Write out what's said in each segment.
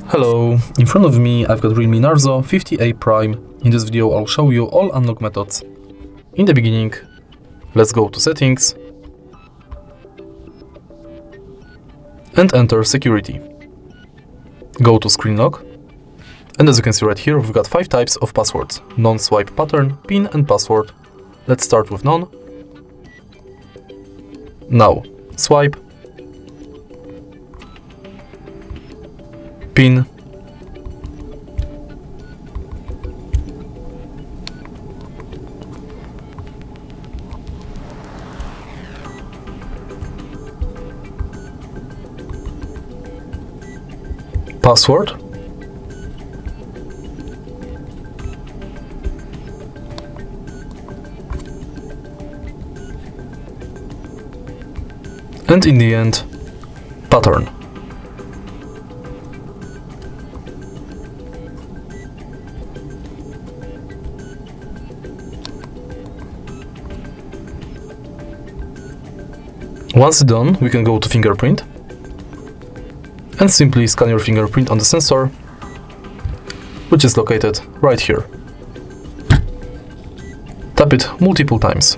Hello, in front of me I've got Realme Narzo 50A Prime. In this video I'll show you all unlock methods. In the beginning, let's go to settings and enter security. Go to screen lock, and as you can see right here we've got 5 types of passwords: non-swipe pattern, PIN and password. Let's start with none. Now swipe, PIN, password, and in the end, pattern. Once done, we can go to fingerprint and simply scan your fingerprint on the sensor, which is located right here. Tap it multiple times.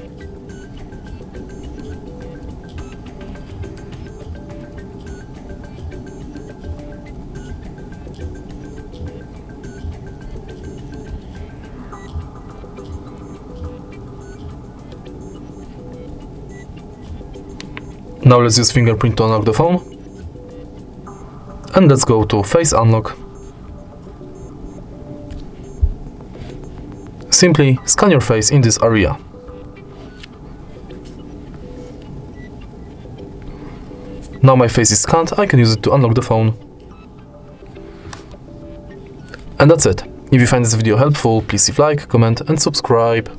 Now let's use fingerprint to unlock the phone. And let's go to face unlock. Simply scan your face in this area. Now my face is scanned, I can use it to unlock the phone. And that's it. If you find this video helpful, please leave a like, comment and subscribe.